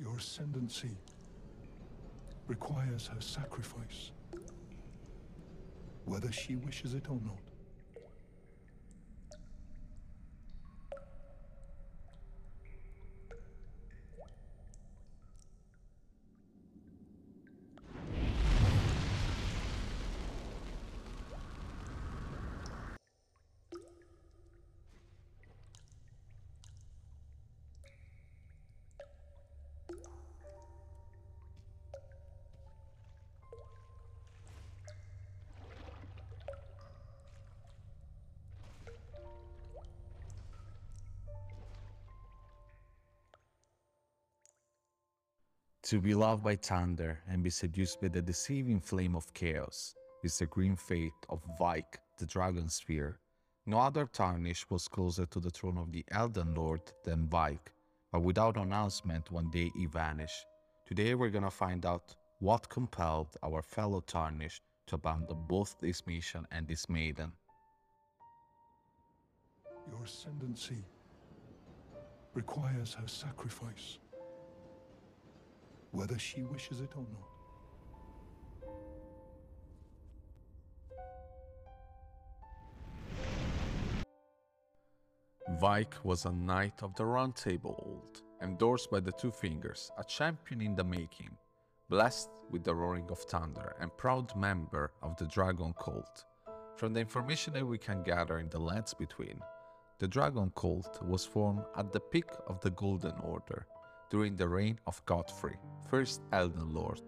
Your ascendancy requires her sacrifice, whether she wishes it or not. To be loved by thunder and be seduced by the deceiving flame of chaos is the grim fate of Vyke, the Dragonspear. No other Tarnish was closer to the throne of the Elden Lord than Vyke, but without announcement one day he vanished. Today we're gonna find out what compelled our fellow Tarnish to abandon both this mission and this maiden. Your ascendancy requires her sacrifice, whether she wishes it or not. Vyke was a knight of the Round Table old, endorsed by the Two Fingers, a champion in the making, blessed with the roaring of thunder and proud member of the Dragon Cult. From the information that we can gather in the lands between, the Dragon Cult was formed at the peak of the Golden Order, during the reign of Godfrey, first Elden Lord.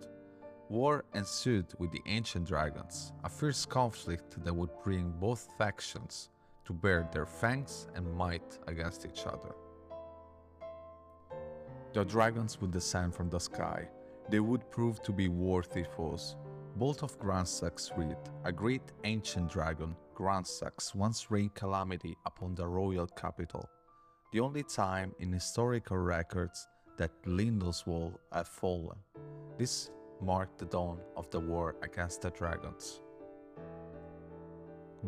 War ensued with the Ancient Dragons, a fierce conflict that would bring both factions to bear their fangs and might against each other. The dragons would descend from the sky. They would prove to be worthy foes. Bolt of Lansseax read, a great ancient dragon, Lansseax, once rained calamity upon the royal capital, the only time in historical records that Lindell's wall had fallen. This marked the dawn of the war against the dragons.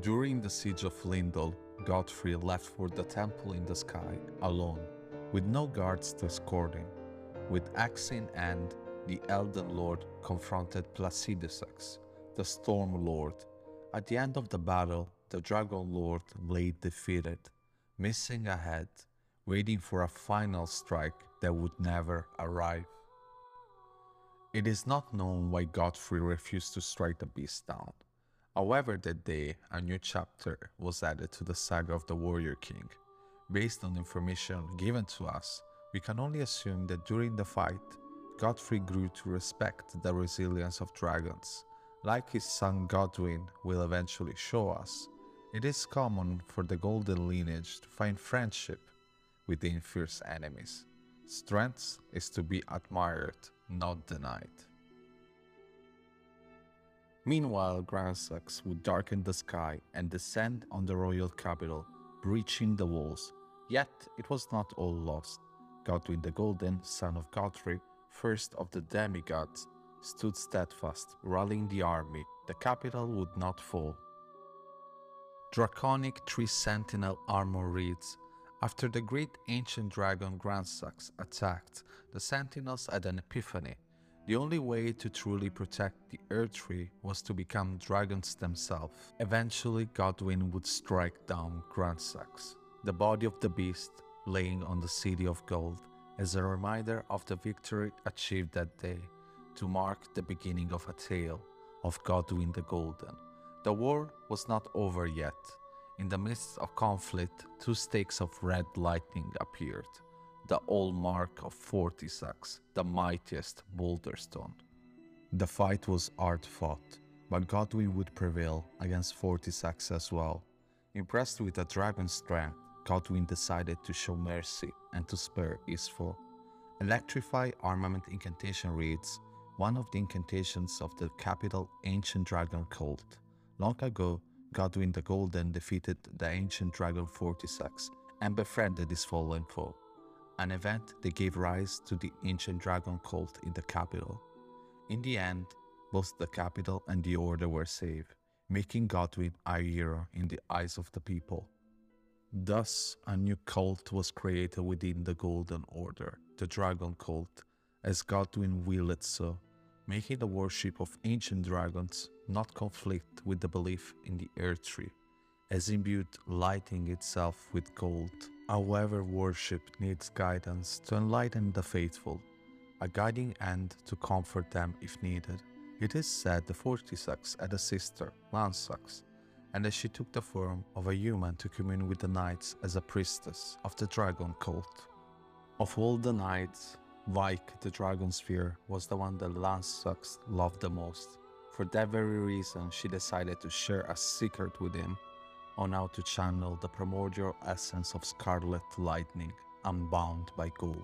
During the siege of Lindell, Godfrey left for the temple in the sky, alone, with no guards to escort him. With axe in hand, the Elden Lord confronted Placidusax, the Storm Lord. At the end of the battle, the Dragon Lord lay defeated, missing a head, waiting for a final strike that would never arrive. It is not known why Godfrey refused to strike the beast down. However, that day, a new chapter was added to the saga of the Warrior King. Based on information given to us, we can only assume that during the fight, Godfrey grew to respect the resilience of dragons. Like his son Godwyn will eventually show us, it is common for the golden lineage to find friendship within fierce enemies. Strength is to be admired, not denied. Meanwhile, Lansseax would darken the sky and descend on the royal capital, breaching the walls. Yet it was not all lost. Godwyn the Golden, son of Godfrey, first of the demigods, stood steadfast, rallying the army. The capital would not fall. Draconic three-sentinel armor reads, after the great ancient dragon Lansseax attacked, the sentinels had an epiphany. The only way to truly protect the Earth Tree was to become dragons themselves. Eventually, Godwyn would strike down Lansseax, the body of the beast laying on the City of Gold, as a reminder of the victory achieved that day, to mark the beginning of a tale of Godwyn the Golden. The war was not over yet. In the midst of conflict, two stakes of red lightning appeared, the hallmark of Fortisax, the mightiest boulder stone. The fight was hard fought, but Godwyn would prevail against Fortisax as well. Impressed with the dragon's strength, Godwyn decided to show mercy and to spare his foe. Electrify Armament incantation reads, one of the incantations of the capital Ancient Dragon Cult. Long ago, Godwyn the Golden defeated the ancient dragon Fortisax and befriended his fallen foe, an event that gave rise to the ancient dragon cult in the capital. In the end, both the capital and the order were saved, making Godwyn a hero in the eyes of the people. Thus, a new cult was created within the Golden Order, the Dragon Cult, as Godwin willed it so, making the worship of ancient dragons not conflict with the belief in the Earth Tree, as imbued lighting itself with gold. However, worship needs guidance to enlighten the faithful, a guiding hand to comfort them if needed. It is said the Fortisax had a sister, Lansseax, and that she took the form of a human to commune with the knights as a priestess of the dragon cult. Of all the knights, Vyke the Dragonspear was the one that Lansseax loved the most. For that very reason, she decided to share a secret with him on how to channel the primordial essence of Scarlet Lightning, unbound by gold.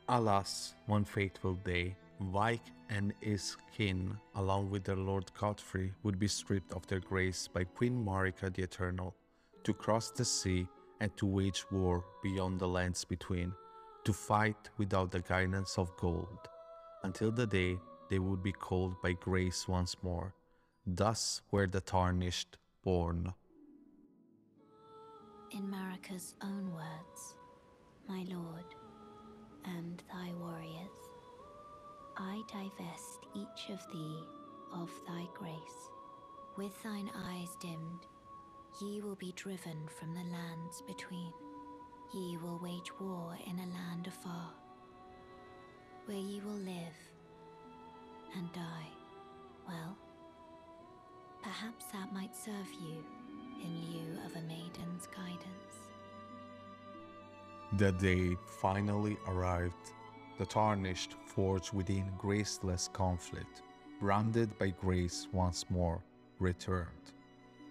Alas, one fateful day, Vyke and his kin, along with their Lord Godfrey, would be stripped of their grace by Queen Marika the Eternal, to cross the sea and to wage war beyond the lands between, to fight without the guidance of gold, until the day they would be called by grace once more. Thus were the Tarnished born. In Marika's own words, my lord, and thy warriors, I divest each of thee of thy grace. With thine eyes dimmed, ye will be driven from the lands between. Ye will wage war in a land afar, where ye will live and die. Well, perhaps that might serve you in lieu of a maiden's guidance. The day finally arrived. The Tarnished forged within graceless conflict, branded by grace once more, returned.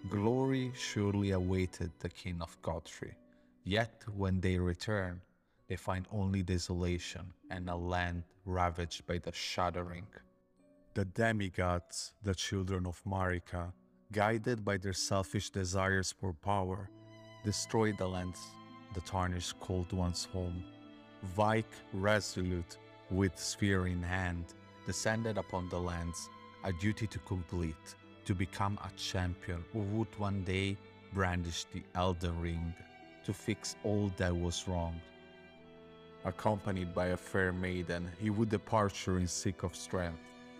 Glory surely awaited the kin of Godfrey. Yet when they return, they find only desolation and a land ravaged by the Shattering. The demigods, the children of Marika, guided by their selfish desires for power, destroyed the lands the Tarnished called once home. Vyke, resolute, with spear in hand, descended upon the lands, a duty to complete, to become a champion who would one day brandish the Elden Ring, to fix all that was wrong. Accompanied by a fair maiden, he would depart in seek of strength.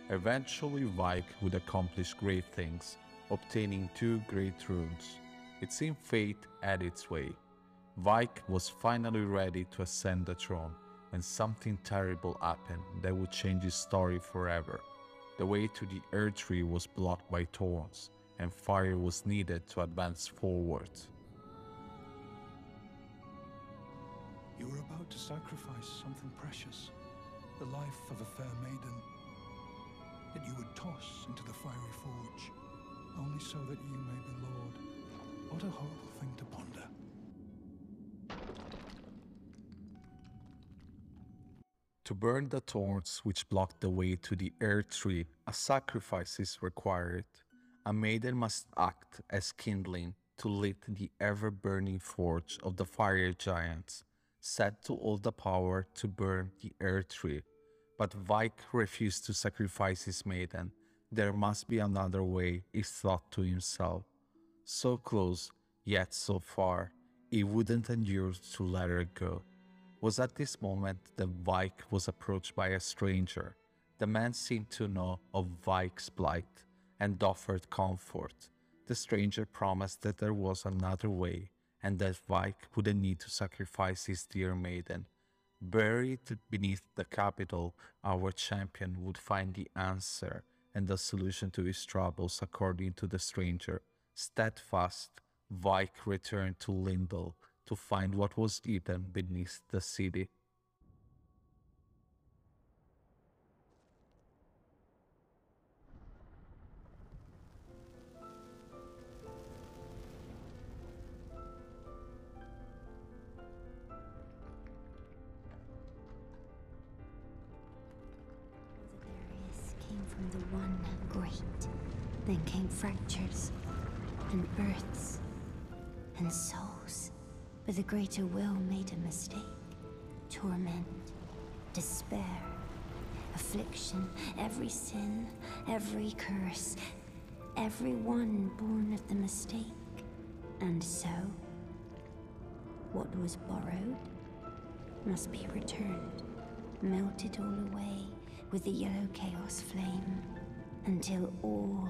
Eventually, Vyke would accomplish great things, obtaining 2 great runes. It seemed fate had its way. Vyke was finally ready to ascend the throne, when something terrible happened that would change his story forever. The way to the Earth Tree was blocked by thorns, and fire was needed to advance forward. You were about to sacrifice something precious, the life of a fair maiden, that you would toss into the fiery forge, only so that you may be lord. What a horrible thing to ponder. To burn the thorns which blocked the way to the Earth Tree, a sacrifice is required. A maiden must act as kindling to lit the ever-burning forge of the fire giants, set to all the power to burn the Earth Tree. But Vyke refused to sacrifice his maiden. There must be another way, he thought to himself. So close, yet so far, he wouldn't endure to let her go. Was at this moment that Vyke was approached by a stranger. The man seemed to know of Vyke's plight and offered comfort. The stranger promised that there was another way, and that Vyke wouldn't need to sacrifice his dear maiden. Buried beneath the capital, our champion would find the answer and the solution to his troubles according to the stranger. Steadfast, Vyke returned to Lindell to find what was hidden beneath the city. Came from the one great. Then came fractures, and births, and souls. But the greater will made a mistake. Torment, despair, affliction, every sin, every curse, every one born of the mistake. And so, what was borrowed must be returned. Melt it all away with the yellow chaos flame, until all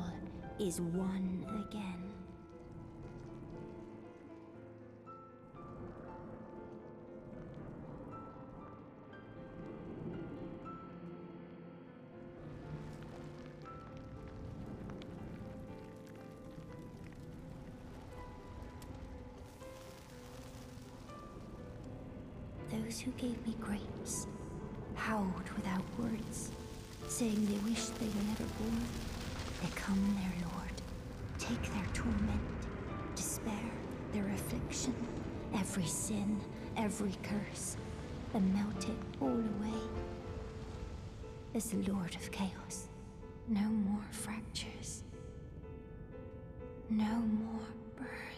is one again. Those who gave me grace howled without words, saying they wished they were never born. Become their lord. Take their torment, despair, their affliction, every sin, every curse, and melt it all away. As the Lord of Chaos, no more fractures, no more birth.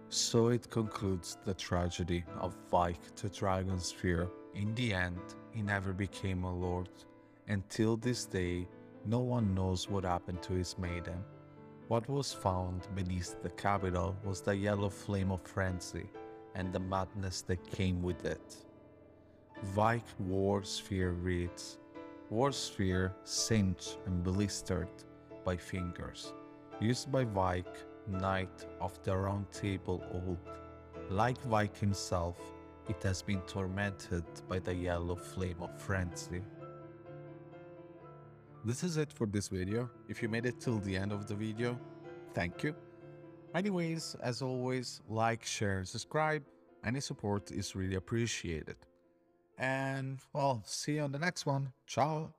So it concludes the tragedy of Vyke the Dragonspear. In the end, he never became a lord. Until this day, no one knows what happened to his maiden. What was found beneath the capital was the yellow flame of frenzy and the madness that came with it. Vyke War Sphere reads, War Sphere singed and blistered by fingers, used by Vyke, Knight of the Round Table Old. Like Vyke himself, it has been tormented by the yellow flame of frenzy. This is it for this video. If you made it till the end of the video, thank you. Anyways, as always, like, share, subscribe. Any support is really appreciated. And well, see you on the next one. Ciao.